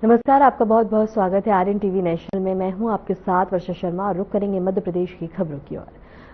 नमस्कार, आपका बहुत बहुत स्वागत है आर्यन टीवी नेशनल में। मैं हूं आपके साथ वर्षा शर्मा और रुक करेंगे मध्य प्रदेश की खबरों की ओर।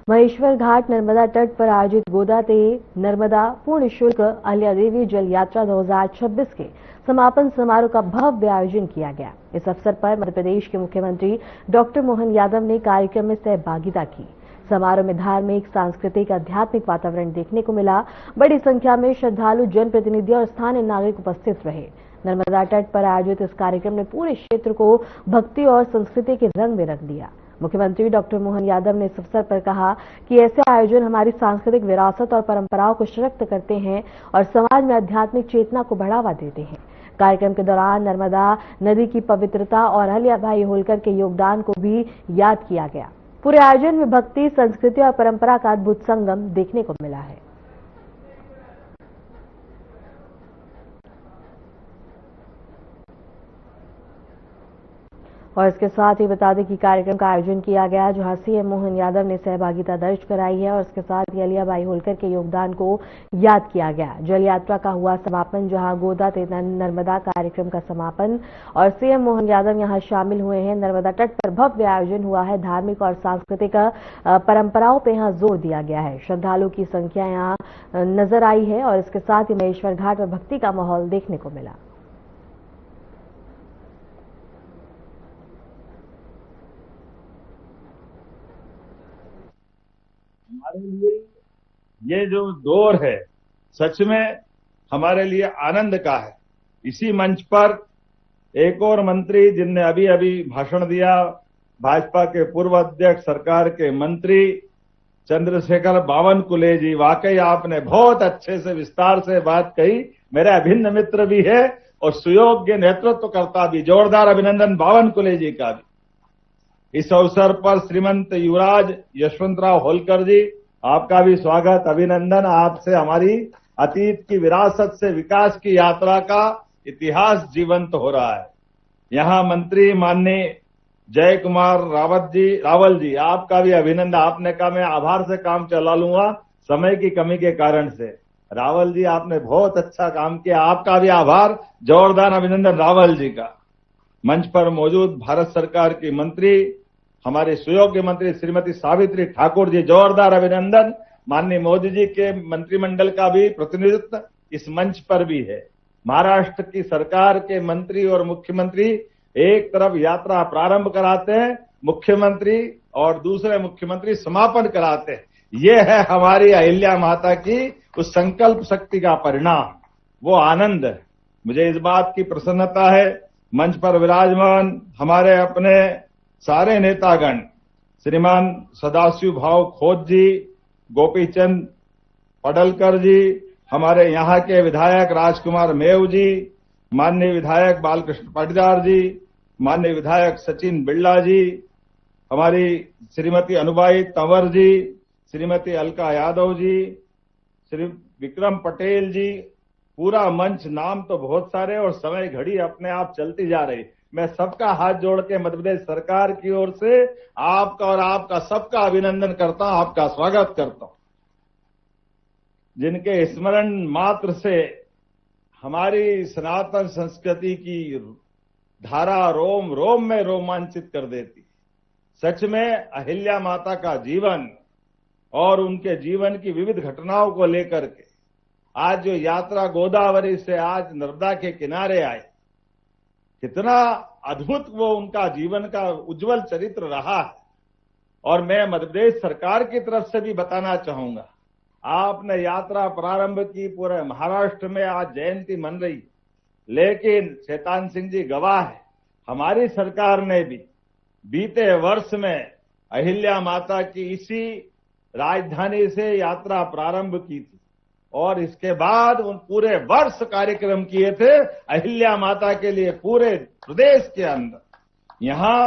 महेश्वर घाट नर्मदा तट पर आयोजित गोदाते नर्मदा पूर्ण शुल्क अहिल्यादेवी जल यात्रा 2026 के समापन समारोह का भव्य आयोजन किया गया। इस अवसर पर मध्य प्रदेश के मुख्यमंत्री डॉक्टर मोहन यादव ने कार्यक्रम में सहभागिता की। समारोह में धार्मिक, सांस्कृतिक, आध्यात्मिक वातावरण देखने को मिला। बड़ी संख्या में श्रद्धालु, जनप्रतिनिधि और स्थानीय नागरिक उपस्थित रहे। नर्मदा तट पर आयोजित इस कार्यक्रम ने पूरे क्षेत्र को भक्ति और संस्कृति के रंग में रंग दिया। मुख्यमंत्री डॉक्टर मोहन यादव ने इस अवसर पर कहा कि ऐसे आयोजन हमारी सांस्कृतिक विरासत और परंपराओं को सशक्त करते हैं और समाज में आध्यात्मिक चेतना को बढ़ावा देते हैं। कार्यक्रम के दौरान नर्मदा नदी की पवित्रता और अहिल्याबाई होलकर के योगदान को भी याद किया गया। पूरे आयोजन में भक्ति, संस्कृति और परंपरा का अद्भुत संगम देखने को मिला है। और इसके साथ ही बता दें कि कार्यक्रम का आयोजन किया गया जहां सीएम मोहन यादव ने सहभागिता दर्ज कराई है और इसके साथ ही अहिल्याबाई होलकर के योगदान को याद किया गया। जल यात्रा का हुआ समापन, जहां गोदाते नर्मदा कार्यक्रम का समापन और सीएम मोहन यादव यहां शामिल हुए हैं। नर्मदा तट पर भव्य आयोजन हुआ है। धार्मिक और सांस्कृतिक परंपराओं पर यहां जोर दिया गया है। श्रद्धालुओं की संख्या यहां नजर आई है और इसके साथ ही महेश्वर घाट पर भक्ति का माहौल देखने को मिला। हमारे लिए ये जो दौर है सच में हमारे लिए आनंद का है। इसी मंच पर एक और मंत्री जिनने अभी अभी भाषण दिया, भाजपा के पूर्व अध्यक्ष, सरकार के मंत्री चंद्रशेखर बावनकुले जी, वाकई आपने बहुत अच्छे से विस्तार से बात कही। मेरे अभिन्न मित्र भी है और सुयोग्य नेतृत्वकर्ता भी। जोरदार अभिनंदन बावनकुले जी का भी। इस अवसर पर श्रीमंत युवराज यशवंतराव होलकर जी, आपका भी स्वागत, अभिनंदन। आपसे हमारी अतीत की विरासत से विकास की यात्रा का इतिहास जीवंत हो रहा है। यहां मंत्री माननीय जय कुमार रावल जी, आपका भी अभिनंदन। आपने कहा मैं आभार से काम चला लूंगा समय की कमी के कारण से। रावल जी, आपने बहुत अच्छा काम किया, आपका भी आभार, जोरदार अभिनंदन रावल जी का। मंच पर मौजूद भारत सरकार की मंत्री, हमारे सुयोग्य मंत्री श्रीमती सावित्री ठाकुर जी, जोरदार अभिनंदन। माननीय मोदी जी के मंत्रिमंडल का भी प्रतिनिधित्व इस मंच पर भी है। महाराष्ट्र की सरकार के मंत्री और मुख्यमंत्री एक तरफ यात्रा प्रारंभ कराते हैं मुख्यमंत्री और दूसरे मुख्यमंत्री समापन कराते हैं। ये है हमारी अहिल्या माता की उस संकल्प शक्ति का परिणाम, वो आनंद है। मुझे इस बात की प्रसन्नता है, मंच पर विराजमान हमारे अपने सारे नेतागण, श्रीमान सदाशिव भाव खोत जी, गोपीचंद पडलकर जी, हमारे यहाँ के विधायक राजकुमार मेव जी, माननीय विधायक बालकृष्ण पाटीदार जी, माननीय विधायक सचिन बिड़ला जी, हमारी श्रीमती अनुबाई तंवर जी, श्रीमती अलका यादव जी, श्री विक्रम पटेल जी, पूरा मंच। नाम तो बहुत सारे और समय घड़ी अपने आप चलती जा रही। मैं सबका हाथ जोड़ के मध्य प्रदेश सरकार की ओर से आपका और आपका सबका अभिनंदन करता हूं, आपका स्वागत करता हूं। जिनके स्मरण मात्र से हमारी सनातन संस्कृति की धारा रोम रोम में रोमांचित कर देती। सच में अहिल्या माता का जीवन और उनके जीवन की विविध घटनाओं को लेकर के आज जो यात्रा गोदावरी से आज नर्मदा के किनारे आए, कितना अद्भुत वो उनका जीवन का उज्जवल चरित्र रहा है। और मैं मध्य प्रदेश सरकार की तरफ से भी बताना चाहूंगा, आपने यात्रा प्रारंभ की, पूरे महाराष्ट्र में आज जयंती मन रही, लेकिन शैतान सिंह जी गवाह है, हमारी सरकार ने भी बीते वर्ष में अहिल्या माता की इसी राजधानी से यात्रा प्रारंभ की थी और इसके बाद उन पूरे वर्ष कार्यक्रम किए थे अहिल्या माता के लिए पूरे प्रदेश के अंदर। यहां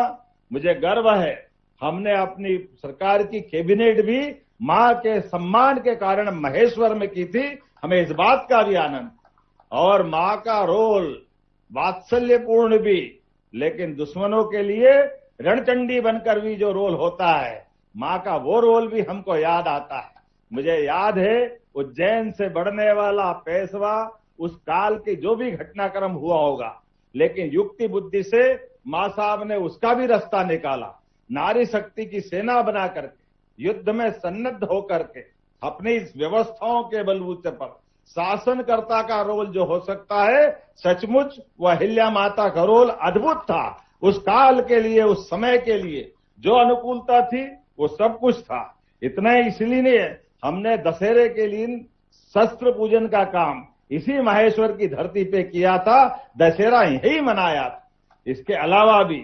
मुझे गर्व है, हमने अपनी सरकार की कैबिनेट भी मां के सम्मान के कारण महेश्वर में की थी। हमें इस बात का भी आनंद, और मां का रोल वात्सल्यपूर्ण भी, लेकिन दुश्मनों के लिए रणचंडी बनकर भी जो रोल होता है, मां का वो रोल भी हमको याद आता है। मुझे याद है उज्जैन से बढ़ने वाला पेशवा, उस काल के जो भी घटनाक्रम हुआ होगा, लेकिन युक्ति बुद्धि से मां साहब ने उसका भी रास्ता निकाला। नारी शक्ति की सेना बना करके, युद्ध में सन्नद्ध होकर के, अपनी इस व्यवस्थाओं के बलबूते पर शासनकर्ता का रोल जो हो सकता है, सचमुच वह अहिल्या माता का रोल अद्भुत था। उस काल के लिए, उस समय के लिए जो अनुकूलता थी वो सब कुछ था। इतना ही इसलिए हमने दशहरे के दिन शस्त्र पूजन का काम इसी माहेश्वर की धरती पे किया था, दशहरा यही मनाया था। इसके अलावा भी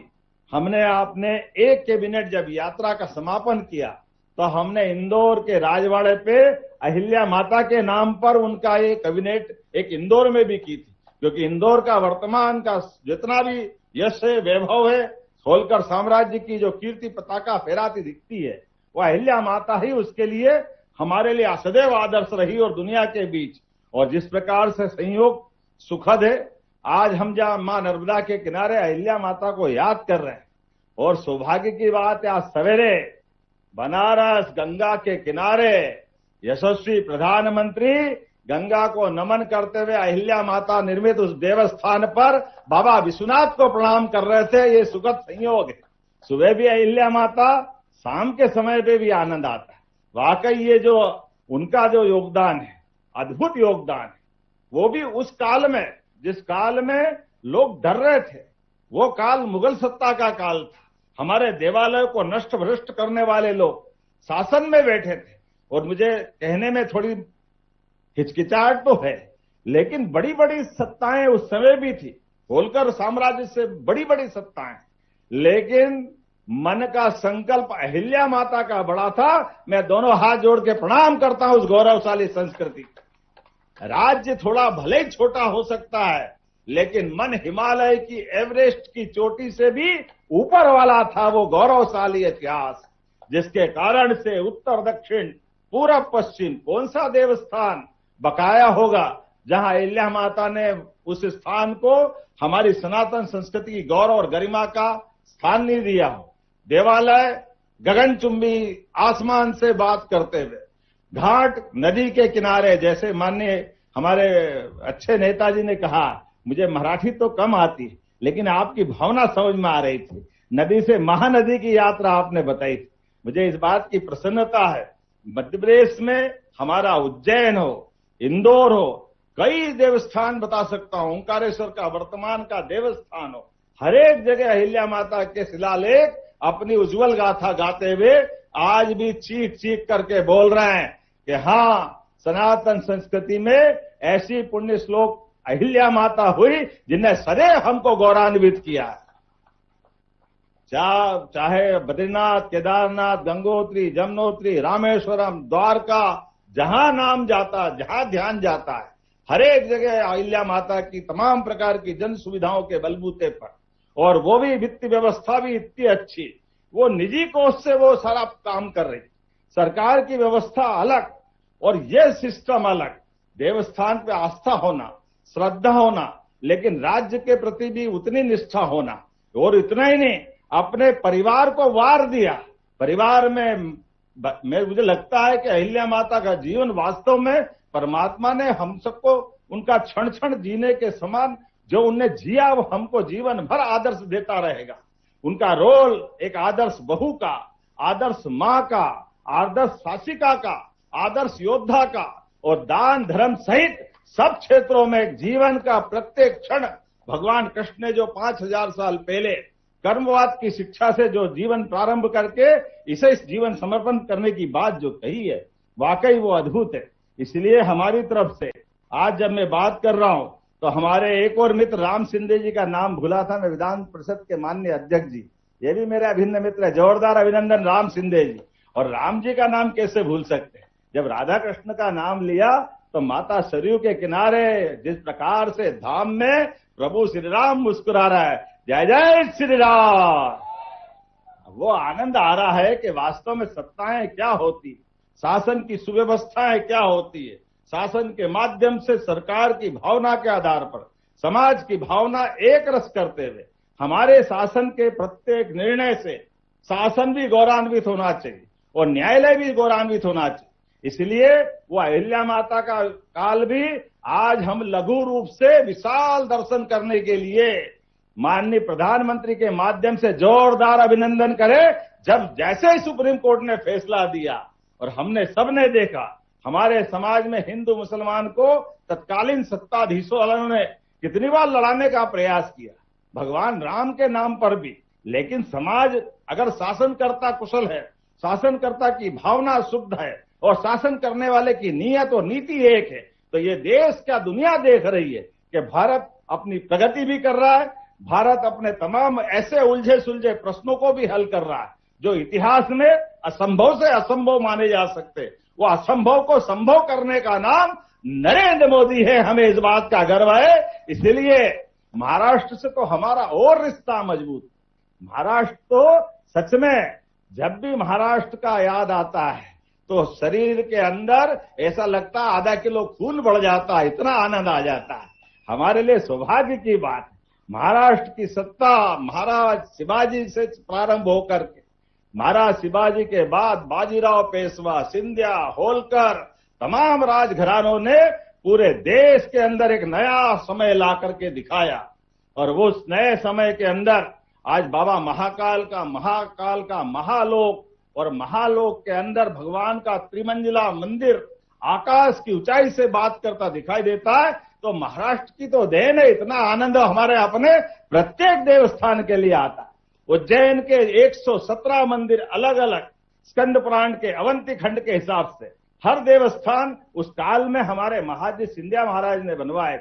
हमने आपने एक कैबिनेट जब यात्रा का समापन किया तो हमने इंदौर के राजवाड़े पे अहिल्या माता के नाम पर उनका ये कैबिनेट एक इंदौर में भी की थी, क्योंकि इंदौर का वर्तमान का जितना भी यश है, वैभव है, होलकर साम्राज्य की जो कीर्ति पताका फहराती दिखती है, वह अहिल्या माता ही उसके लिए हमारे लिए सदैव आदर्श रही और दुनिया के बीच। और जिस प्रकार से संयोग सुखद है, आज हम जहां मां नर्मदा के किनारे अहिल्या माता को याद कर रहे हैं, और सौभाग्य की बात है आज सवेरे बनारस गंगा के किनारे यशस्वी प्रधानमंत्री गंगा को नमन करते हुए अहिल्या माता निर्मित उस देवस्थान पर बाबा विश्वनाथ को प्रणाम कर रहे थे। ये सुखद संयोग है। सुबह भी अहिल्या माता, शाम के समय पे भी आनंद आता है। वाकई ये जो उनका जो योगदान है, अद्भुत योगदान है, वो भी उस काल में जिस काल में लोग डर रहे थे, वो काल मुगल सत्ता का काल था। हमारे देवालय को नष्ट भ्रष्ट करने वाले लोग शासन में बैठे थे। और मुझे कहने में थोड़ी हिचकिचाहट तो है, लेकिन बड़ी बड़ी सत्ताएं उस समय भी थी, होलकर साम्राज्य से बड़ी बड़ी सत्ताएं, लेकिन मन का संकल्प अहिल्या माता का बड़ा था। मैं दोनों हाथ जोड़ के प्रणाम करता हूं उस गौरवशाली संस्कृति। राज्य थोड़ा भले ही छोटा हो सकता है, लेकिन मन हिमालय की एवरेस्ट की चोटी से भी ऊपर वाला था। वो गौरवशाली इतिहास जिसके कारण से उत्तर दक्षिण पूरब पश्चिम कौन सा देवस्थान बकाया होगा जहां अहिल्या माता ने उस स्थान को हमारी सनातन संस्कृति की गौरव और गरिमा का स्थान नहीं दिया हो। देवालय गगनचुंबी आसमान से बात करते हुए, घाट नदी के किनारे, जैसे माननीय हमारे अच्छे नेताजी ने कहा, मुझे मराठी तो कम आती है लेकिन आपकी भावना समझ में आ रही थी। नदी से महानदी की यात्रा आपने बताई थी। मुझे इस बात की प्रसन्नता है, मध्य प्रदेश में हमारा उज्जैन हो, इंदौर हो, कई देवस्थान बता सकता हूं, ओंकारेश्वर का वर्तमान का देवस्थान हो, हर एक जगह अहिल्या माता के शिलालेख अपनी उज्जवल गाथा गाते हुए आज भी चीख चीख करके बोल रहे हैं कि हाँ, सनातन संस्कृति में ऐसी पुण्य श्लोक अहिल्या माता हुई जिन्हें सदैव हमको गौरवान्वित किया है। चाहे बद्रीनाथ, केदारनाथ, गंगोत्री, जमुनोत्री, रामेश्वरम, द्वारका, जहां नाम जाता, जहां ध्यान जाता है, हर एक जगह अहिल्या माता की तमाम प्रकार की जन सुविधाओं के बलबूते पर, और वो भी वित्त व्यवस्था भी इतनी अच्छी, वो निजी कोष से वो सारा काम कर रही, सरकार की व्यवस्था अलग और ये सिस्टम अलग। देवस्थान पे आस्था होना, श्रद्धा होना, लेकिन राज्य के प्रति भी उतनी निष्ठा होना। और इतना ही नहीं, अपने परिवार को वार दिया। परिवार में मुझे लगता है कि अहिल्या माता का जीवन वास्तव में परमात्मा ने हम सबको उनका क्षण क्षण जीने के समान जो उनने जिया, वो हमको जीवन भर आदर्श देता रहेगा। उनका रोल एक आदर्श बहू का, आदर्श मां का, आदर्श शासिका का, आदर्श योद्धा का, और दान धर्म सहित सब क्षेत्रों में जीवन का प्रत्येक क्षण भगवान कृष्ण ने जो 5000 साल पहले कर्मवाद की शिक्षा से जो जीवन प्रारंभ करके इसे जीवन समर्पण करने की बात जो कही है, वाकई वो अद्भुत है। इसलिए हमारी तरफ से आज जब मैं बात कर रहा हूं तो हमारे एक और मित्र राम सिंधे जी का नाम भूला था मैं, विधान परिषद के माननीय अध्यक्ष जी, ये भी मेरे अभिन्न मित्र है। जोरदार अभिनंदन राम सिंधे जी। और राम जी का नाम कैसे भूल सकते हैं? जब राधा कृष्ण का नाम लिया तो माता सरयू के किनारे जिस प्रकार से धाम में प्रभु श्री राम मुस्कुरा रहा है, जय जय श्री राम, वो आनंद आ रहा है कि वास्तव में सत्ताएं क्या होती, शासन की सुव्यवस्थाएं क्या होती है। शासन के माध्यम से सरकार की भावना के आधार पर समाज की भावना एक रस करते हुए हमारे शासन के प्रत्येक निर्णय से शासन भी गौरवान्वित होना चाहिए और न्यायालय भी गौरवान्वित होना चाहिए। इसलिए वो अहिल्या माता का काल भी आज हम लघु रूप से विशाल दर्शन करने के लिए माननीय प्रधानमंत्री के माध्यम से जोरदार अभिनंदन करें, जब जैसे ही सुप्रीम कोर्ट ने फैसला दिया और हमने सबने देखा हमारे समाज में हिंदू मुसलमान को तत्कालीन सत्ताधीशों वालों ने कितनी बार लड़ाने का प्रयास किया, भगवान राम के नाम पर भी। लेकिन समाज अगर शासनकर्ता कुशल है, शासनकर्ता की भावना शुद्ध है और शासन करने वाले की नीयत और नीति एक है, तो ये देश क्या दुनिया देख रही है कि भारत अपनी प्रगति भी कर रहा है, भारत अपने तमाम ऐसे उलझे सुलझे प्रश्नों को भी हल कर रहा है जो इतिहास में असंभव से असंभव माने जा सकते। वो असंभव को संभव करने का नाम नरेंद्र मोदी है, हमें इस बात का गर्व है। इसलिए महाराष्ट्र से तो हमारा और रिश्ता मजबूत। महाराष्ट्र तो सच में जब भी महाराष्ट्र का याद आता है तो शरीर के अंदर ऐसा लगता है आधा किलो खून बढ़ जाता है, इतना आनंद आ जाता है। हमारे लिए सौभाग्य की बात है, महाराष्ट्र की सत्ता महाराज शिवाजी से प्रारंभ होकर के महाराज शिवाजी के बाद बाजीराव पेशवा, सिंधिया, होलकर, तमाम राजघरानों ने पूरे देश के अंदर एक नया समय ला करके दिखाया। और वो उस नए समय के अंदर आज बाबा महाकाल का महालोक, और महालोक के अंदर भगवान का त्रिमंजिला मंदिर आकाश की ऊंचाई से बात करता दिखाई देता है। तो महाराष्ट्र की तो देन है, इतना आनंद हमारे अपने प्रत्येक देवस्थान के लिए आता है। उज्जैन के 117 मंदिर अलग अलग स्कंद पुराण के अवंती खंड के हिसाब से हर देवस्थान उस काल में हमारे महाराज सिंधिया महाराज ने बनवाए।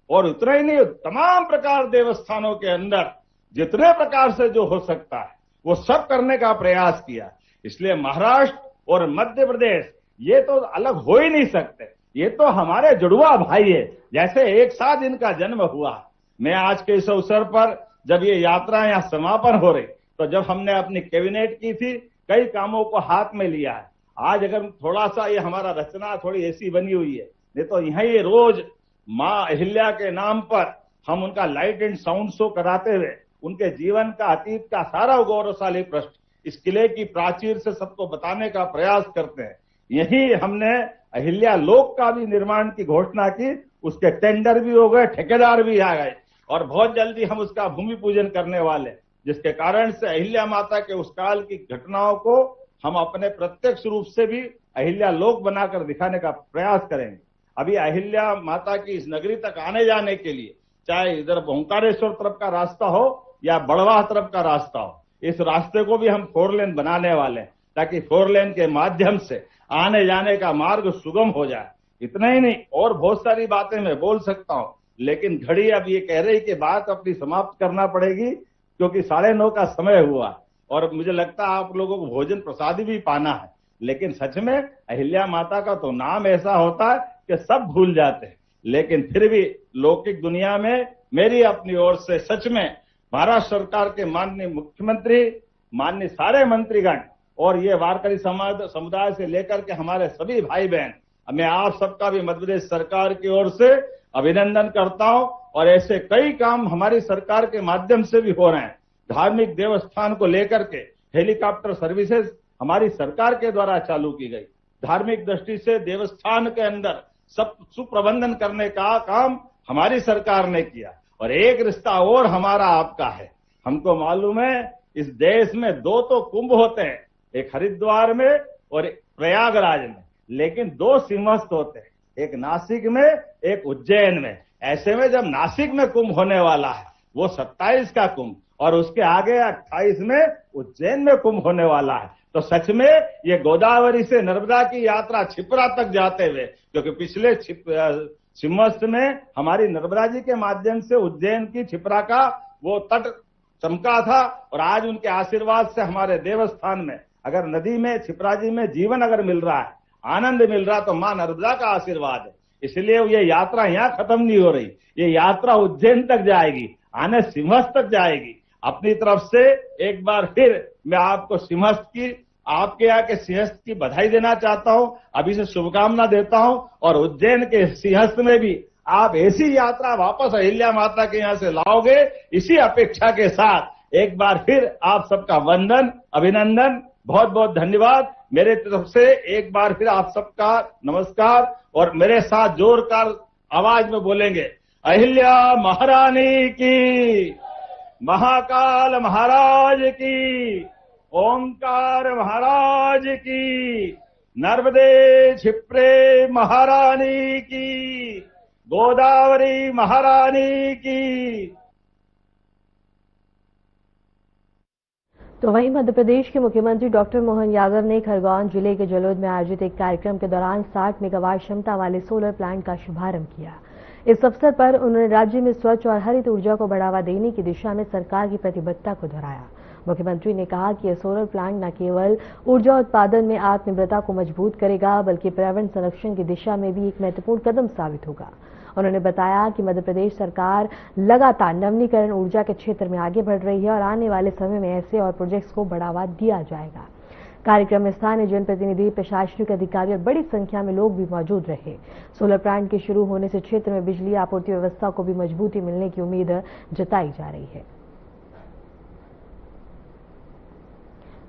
और उतना ही नहीं, तमाम प्रकार देवस्थानों के अंदर जितने प्रकार से जो हो सकता है वो सब करने का प्रयास किया। इसलिए महाराष्ट्र और मध्य प्रदेश ये तो अलग हो ही नहीं सकते, ये तो हमारे जुड़वा भाई है, जैसे एक साथ इनका जन्म हुआ। मैं आज के इस अवसर पर जब ये यात्रा यहाँ समापन हो रही, तो जब हमने अपनी कैबिनेट की थी, कई कामों को हाथ में लिया है। आज अगर थोड़ा सा ये हमारा रचना थोड़ी ऐसी बनी हुई है, नहीं तो यहाँ ये रोज माँ अहिल्या के नाम पर हम उनका लाइट एंड साउंड शो कराते हुए उनके जीवन का अतीत का सारा गौरवशाली पृष्ठ इस किले की प्राचीर से सबको बताने का प्रयास करते हैं। यही हमने अहिल्या लोक का भी निर्माण की घोषणा की, उसके टेंडर भी हो गए, ठेकेदार भी आ गए और बहुत जल्दी हम उसका भूमि पूजन करने वाले, जिसके कारण से अहिल्या माता के उस काल की घटनाओं को हम अपने प्रत्यक्ष रूप से भी अहिल्या लोक बनाकर दिखाने का प्रयास करेंगे। अभी अहिल्या माता की इस नगरी तक आने जाने के लिए चाहे इधर ओंकारेश्वर तरफ का रास्ता हो या बड़वाह तरफ का रास्ता हो, इस रास्ते को भी हम 4 लेन बनाने वाले हैं, ताकि 4 लेन के माध्यम से आने जाने का मार्ग सुगम हो जाए। इतना ही नहीं, और बहुत सारी बातें मैं बोल सकता हूं, लेकिन घड़ी अब ये कह रही कि बात अपनी समाप्त करना पड़ेगी, क्योंकि 9:30 का समय हुआ और मुझे लगता है आप लोगों को भोजन प्रसादी भी पाना है। लेकिन सच में अहिल्या माता का तो नाम ऐसा होता है कि सब भूल जाते हैं, लेकिन फिर भी लौकिक दुनिया में मेरी अपनी ओर से सच में महाराष्ट्र सरकार के माननीय मुख्यमंत्री, माननीय सारे मंत्रीगण और ये वारकरी समुदाय से लेकर के हमारे सभी भाई बहन, मैं आप सबका भी मध्य प्रदेश सरकार की ओर से अभिनंदन करता हूं। और ऐसे कई काम हमारी सरकार के माध्यम से भी हो रहे हैं। धार्मिक देवस्थान को लेकर के हेलीकॉप्टर सर्विसेज हमारी सरकार के द्वारा चालू की गई। धार्मिक दृष्टि से देवस्थान के अंदर सब सुप्रबंधन करने का काम हमारी सरकार ने किया। और एक रिश्ता और हमारा आपका है, हमको मालूम है इस देश में 2 तो कुंभ होते हैं, एक हरिद्वार में और एक प्रयागराज में, लेकिन 2 सिंहस्थ होते हैं, एक नासिक में एक उज्जैन में। ऐसे में जब नासिक में कुंभ होने वाला है वो 27 का कुंभ और उसके आगे 28 में उज्जैन में कुंभ होने वाला है, तो सच में ये गोदावरी से नर्मदा की यात्रा छिपरा तक जाते हुए, क्योंकि पिछले सिंहस्थ में हमारी नर्मदा जी के माध्यम से उज्जैन की छिपरा का वो तट चमका था, और आज उनके आशीर्वाद से हमारे देवस्थान में अगर नदी में छिपरा जी में जीवन अगर मिल रहा है, आनंद मिल रहा, तो मां नर्मदा का आशीर्वाद है। इसलिए ये यात्रा यहाँ खत्म नहीं हो रही, ये यात्रा उज्जैन तक जाएगी, आने सिंहस्थ तक जाएगी। अपनी तरफ से एक बार फिर मैं आपको सिंहस्थ की, आपके यहाँ के सिंहस्थ की बधाई देना चाहता हूं, अभी से शुभकामना देता हूं। और उज्जैन के सिंहस्थ में भी आप ऐसी यात्रा वापस अहिल्या माता के यहाँ से लाओगे, इसी अपेक्षा के साथ एक बार फिर आप सबका वंदन, अभिनंदन, बहुत बहुत धन्यवाद। मेरे तरफ से एक बार फिर आप सबका नमस्कार। और मेरे साथ जोरदार आवाज में बोलेंगे, अहिल्या महारानी की, महाकाल महाराज की, ओंकार महाराज की, नर्मदे क्षिप्रे महारानी की, गोदावरी महारानी की। तो वहीं मध्य प्रदेश के मुख्यमंत्री डॉक्टर मोहन यादव ने खरगोन जिले के जलोद में आयोजित एक कार्यक्रम के दौरान 60 मेगावाट क्षमता वाले सोलर प्लांट का शुभारंभ किया। इस अवसर पर उन्होंने राज्य में स्वच्छ और हरित ऊर्जा को बढ़ावा देने की दिशा में सरकार की प्रतिबद्धता को दोहराया। मुख्यमंत्री ने कहा कि यह सोलर प्लांट न केवल ऊर्जा उत्पादन में आत्मनिर्भरता को मजबूत करेगा, बल्कि पर्यावरण संरक्षण की दिशा में भी एक महत्वपूर्ण कदम साबित होगा। उन्होंने बताया कि मध्य प्रदेश सरकार लगातार नवीनीकरण ऊर्जा के क्षेत्र में आगे बढ़ रही है और आने वाले समय में ऐसे और प्रोजेक्ट्स को बढ़ावा दिया जाएगा। कार्यक्रम में स्थानीय जनप्रतिनिधि, प्रशासनिक अधिकारी और बड़ी संख्या में लोग भी मौजूद रहे। सोलर प्लांट के शुरू होने से क्षेत्र में बिजली आपूर्ति व्यवस्था को भी मजबूती मिलने की उम्मीद जताई जा रही है।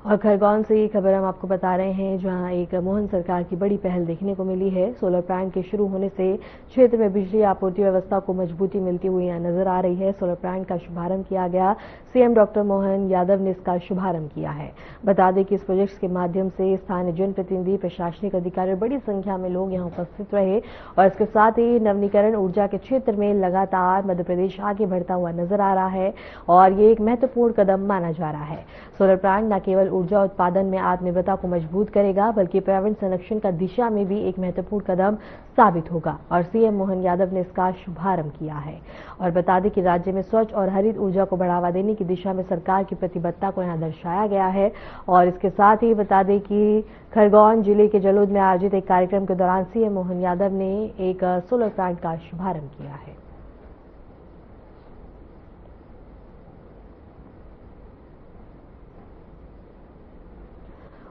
और खरगोन से ये खबर हम आपको बता रहे हैं, जहां एक मोहन सरकार की बड़ी पहल देखने को मिली है। सोलर प्लांट के शुरू होने से क्षेत्र में बिजली आपूर्ति व्यवस्था को मजबूती मिलती हुई नजर आ रही है। सोलर प्लांट का शुभारंभ किया गया। सीएम डॉक्टर मोहन यादव ने इसका शुभारंभ किया है। बता दें कि इस प्रोजेक्ट के माध्यम से स्थानीय जनप्रतिनिधि, प्रशासनिक अधिकारी और बड़ी संख्या में लोग यहां उपस्थित रहे और इसके साथ ही नवीनीकरण ऊर्जा के क्षेत्र में लगातार मध्य प्रदेश आगे बढ़ता हुआ नजर आ रहा है और ये एक महत्वपूर्ण कदम माना जा रहा है। सोलर प्लांट न केवल ऊर्जा उत्पादन में आत्मनिर्भरता को मजबूत करेगा, बल्कि पर्यावरण संरक्षण का दिशा में भी एक महत्वपूर्ण कदम साबित होगा और सीएम मोहन यादव ने इसका शुभारंभ किया है। और बता दें कि राज्य में स्वच्छ और हरित ऊर्जा को बढ़ावा देने की दिशा में सरकार की प्रतिबद्धता को यहां दर्शाया गया है। और इसके साथ ही बता दें कि खरगोन जिले के जलोद में आयोजित एक कार्यक्रम के दौरान सीएम मोहन यादव ने एक सोलर प्लांट का शुभारंभ किया है।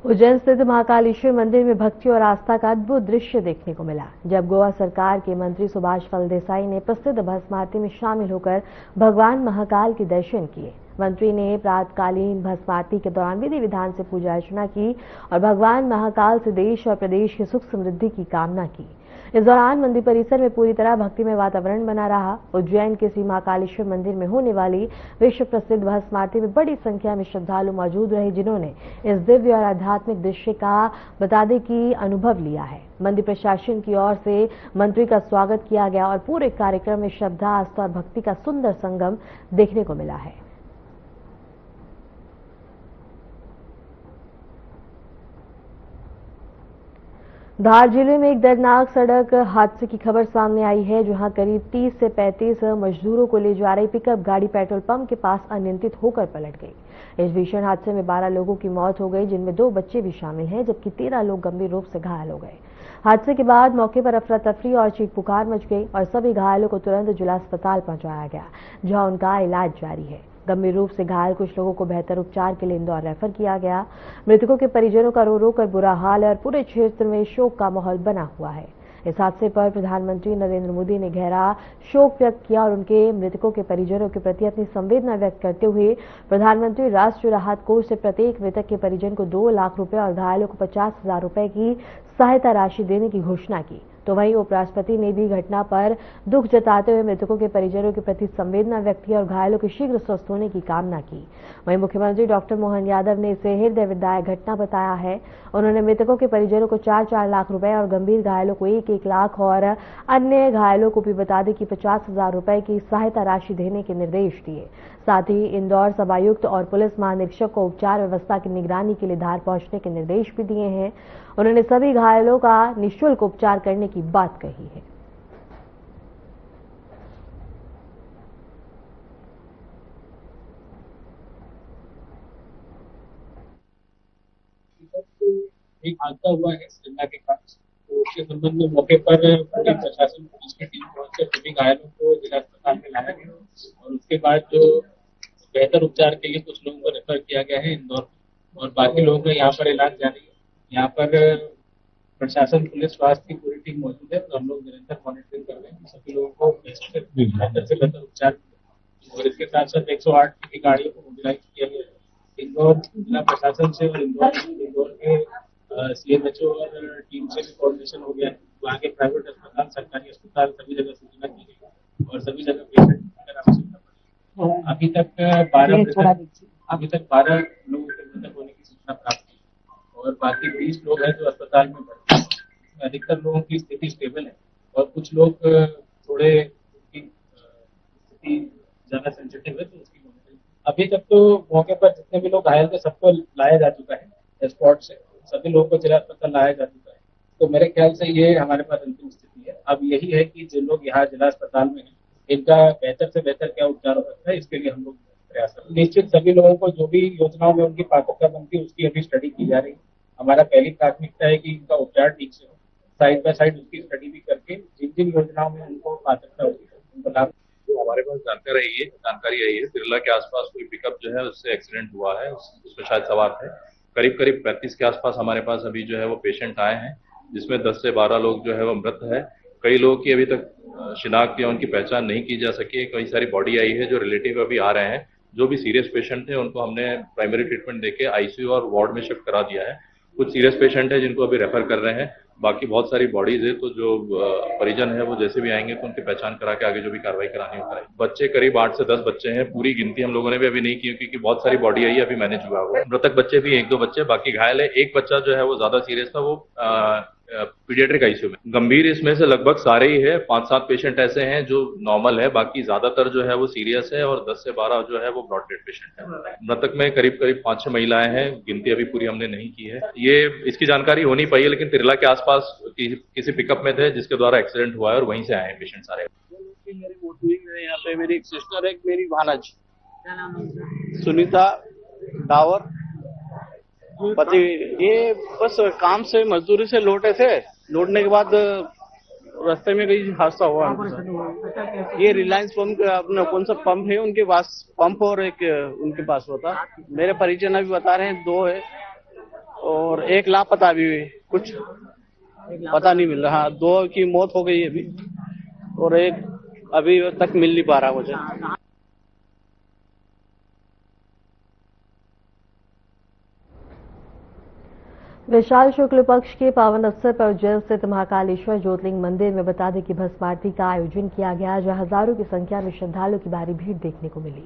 उज्जैन स्थित महाकालेश्वर मंदिर में भक्ति और आस्था का अद्भुत दृश्य देखने को मिला, जब गोवा सरकार के मंत्री सुभाष फलदेसाई ने प्रसिद्ध भस्म आरती में शामिल होकर भगवान महाकाल के दर्शन किए। मंत्री ने प्रातकालीन भस्म आरती के दौरान विधि विधान से पूजा अर्चना की और भगवान महाकाल से देश और प्रदेश की सुख समृद्धि की कामना की। इस दौरान मंदिर परिसर में पूरी तरह भक्तिमय वातावरण बना रहा। उज्जैन के श्री महाकालेश्वर मंदिर में होने वाली विश्व प्रसिद्ध भस्म आरती में बड़ी संख्या में श्रद्धालु मौजूद रहे, जिन्होंने इस दिव्य और आध्यात्मिक दृश्य का बता दें कि अनुभव लिया है। मंदिर प्रशासन की ओर से मंत्री का स्वागत किया गया और पूरे कार्यक्रम में श्रद्धा, आस्था और भक्ति का सुंदर संगम देखने को मिला है। धार जिले में एक दर्दनाक सड़क हादसे की खबर सामने आई है, जहां करीब 30 से 35 मजदूरों को ले जा रही पिकअप गाड़ी पेट्रोल पंप के पास अनियंत्रित होकर पलट गई। इस भीषण हादसे में 12 लोगों की मौत हो गई, जिनमें 2 बच्चे भी शामिल हैं, जबकि 13 लोग गंभीर रूप से घायल हो गए। हादसे के बाद मौके पर अफरा तफरी और चीख पुकार मच गई और सभी घायलों को तुरंत जिला अस्पताल पहुंचाया गया, जहां उनका इलाज जारी है। गंभीर रूप से घायल कुछ लोगों को बेहतर उपचार के लिए इंदौर रेफर किया गया। मृतकों के परिजनों का रो रो कर बुरा हाल है और पूरे क्षेत्र में शोक का माहौल बना हुआ है। इस हादसे पर प्रधानमंत्री नरेंद्र मोदी ने गहरा शोक व्यक्त किया और उनके मृतकों के परिजनों के प्रति अपनी संवेदना व्यक्त करते हुए प्रधानमंत्री राष्ट्रीय राहत कोष से प्रत्येक मृतक के परिजन को 2 लाख रुपए और घायलों को 50,000 रुपए की सहायता राशि देने की घोषणा की। तो वहीं उपराष्ट्रपति ने भी घटना पर दुख जताते हुए मृतकों के परिजनों के प्रति संवेदना व्यक्त की और घायलों के शीघ्र स्वस्थ होने की कामना की। वहीं मुख्यमंत्री डॉक्टर मोहन यादव ने इसे हृदय विदारक घटना बताया है। उन्होंने मृतकों के परिजनों को 4-4 लाख रुपए और गंभीर घायलों को 1-1 लाख और अन्य घायलों को भी बता दें कि 50,000 रुपए की सहायता राशि देने के निर्देश दिए। साथ ही इंदौर सभायुक्त और पुलिस महानिरीक्षक को उपचार व्यवस्था की निगरानी के लिए धार पहुंचने के निर्देश भी दिए हैं। उन्होंने सभी घायलों का निःशुल्क उपचार करने की बात कही है। एक हादसा हुआ है शिमला के पास, तो उसके संबंध में मौके पर पूरी प्रशासन पुलिस की टीम पहुंचकर सभी घायलों को जिला अस्पताल में लाया गया और उसके बाद जो बेहतर उपचार के लिए कुछ लोगों को रेफर किया गया है इंदौर और बाकी लोगों का यहाँ पर इलाज जारी है। यहाँ पर प्रशासन, पुलिस, स्वास्थ्य की पूरी टीम मौजूद है, तो हम लोग निरंतर मॉनिटरिंग कर रहे हैं सभी लोगों को बेहतर से बेहतर उपचार और इसके साथ साथ 108 की गाड़ियों को मोबिलाइज किया गया है। इंदौर जिला प्रशासन से और इंदौर के CMHO और टीम से भी कोऑर्डिनेशन हो गया है। वहाँ के प्राइवेट अस्पताल, सरकारी अस्पताल सभी जगह सूचना की गई और सभी जगह पेशेंट अगर आवश्यकता पड़े अभी तक 12 लोगों के मृतक होने की सूचना प्राप्त की और बाकी 20 लोग हैं जो अस्पताल में भर्ती हैं। इसमें अधिकतर लोगों की स्थिति स्टेबल है और कुछ लोग थोड़े उनकी स्थिति ज्यादा सेंसिटिव है तो उसकी मॉनिटरिंग। अभी तक तो मौके पर जितने भी लोग घायल थे सबको लाया जा चुका है स्पॉट से, सभी लोगों को जिला अस्पताल लाया जा चुका है। तो मेरे ख्याल से ये हमारे पास अंतिम स्थिति है। अब यही है कि जिन लोग यहाँ जिला अस्पताल में हैं इनका बेहतर से बेहतर क्या उपचार हो सकता है, इसके लिए हम लोग प्रयास कर रहे हैं। निश्चित सभी लोगों को जो भी योजनाओं में उनकी पात्रता बनती है उसकी अभी स्टडी की जा रही है। हमारा पहली प्राथमिकता है कि इनका उपचार ठीक से हो, साइड बाय साइड उसकी स्टडी भी करके जिन जिन योजनाओं में उनको पात्रता होगी उनको लाभ। जो हमारे पास जानकारी आई है तिरला के आसपास कोई पिकअप जो है उससे एक्सीडेंट हुआ है, उसमें शायद सवार थे। करीब 35 के आसपास हमारे पास अभी जो है वो पेशेंट आए हैं, जिसमें 10 से 12 लोग जो है वो मृत है। कई लोगों की अभी तक शिनाख्त या उनकी पहचान नहीं की जा सकी है। कई सारी बॉडी आई है जो रिलेटिव अभी आ रहे हैं। जो भी सीरियस पेशेंट थे उनको हमने प्राइमरी ट्रीटमेंट देके आईसीयू और वार्ड में शिफ्ट करा दिया है। कुछ सीरियस पेशेंट है जिनको अभी रेफर कर रहे हैं। बाकी बहुत सारी बॉडीज है, तो जो परिजन है वो जैसे भी आएंगे तो उनकी पहचान करा के आगे जो भी कार्रवाई करानी हो कराएंगे। बच्चे करीब 8 से 10 बच्चे हैं। पूरी गिनती हम लोगों ने भी अभी नहीं की क्योंकि बहुत सारी बॉडी आई है, अभी मैनेज हुआ हुआ है। मृतक बच्चे भी 1-2 बच्चे, बाकी घायल है। एक बच्चा जो है वो ज्यादा सीरियस था, वो पीडियाट्रिक आईसीयू में। गंभीर इसमें से लगभग सारे ही है। 5-7 पेशेंट ऐसे हैं जो नॉर्मल है, बाकी ज्यादातर जो है वो सीरियस है और 10 से 12 जो है वो ब्रॉड डेड पेशेंट है। मृतक में करीब 5-6 महिलाएं हैं, गिनती अभी पूरी हमने नहीं की है। ये इसकी जानकारी हो नहीं पाई है, लेकिन तिरला के आसपास किसी पिकअप में थे जिसके द्वारा एक्सीडेंट हुआ है और वहीं से आए हैं पेशेंट सारे। यहाँ पे मेरी एक सिस्टर है, मेरी भानज सुनीता डावर पति। ये बस काम से मजदूरी से लौटे थे। लौटने के बाद रास्ते में कहीं हादसा हुआ। ये रिलायंस पंप अपना कौन सा पंप है उनके पास, पंप और एक उनके पास होता। मेरे परिजन अभी बता रहे हैं 2 है और एक लापता भी है, कुछ पता नहीं मिल रहा। 2 की मौत हो गई अभी और एक अभी तक मिल नहीं पा रहा मुझे। विशाल शुक्ल पक्ष के पावन अवसर पर उज्जैन स्थित महाकालेश्वर ज्योतिर्लिंग मंदिर में बता दें कि भस्म आरती का आयोजन किया गया, जहां हजारों की संख्या में श्रद्धालुओं की भारी भीड़ देखने को मिली।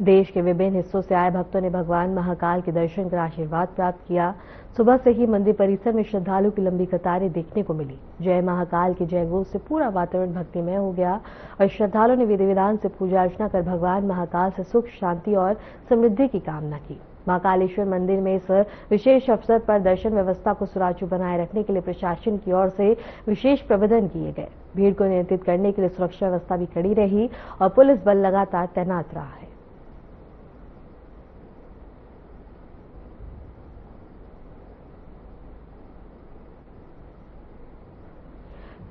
देश के विभिन्न हिस्सों से आए भक्तों ने भगवान महाकाल के दर्शन कर आशीर्वाद प्राप्त किया। सुबह से ही मंदिर परिसर में श्रद्धालुओं की लंबी कतारें देखने को मिली। जय महाकाल के जयघोष से पूरा वातावरण भक्तिमय हो गया और श्रद्धालुओं ने विधि विधान से पूजा अर्चना कर भगवान महाकाल से सुख, शांति और समृद्धि की कामना की। महाकालेश्वर मंदिर में इस विशेष अवसर पर दर्शन व्यवस्था को सुचारू बनाए रखने के लिए प्रशासन की ओर से विशेष प्रबंधन किए गए। भीड़ को नियंत्रित करने के लिए सुरक्षा व्यवस्था भी कड़ी रही और पुलिस बल लगातार तैनात रहा है।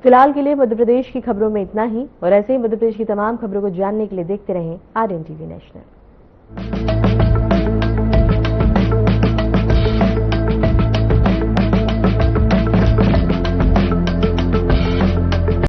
फिलहाल के लिए मध्य प्रदेश की खबरों में इतना ही और ऐसे ही मध्य प्रदेश की तमाम खबरों को जानने के लिए देखते रहें आरएन टीवी नेशनल।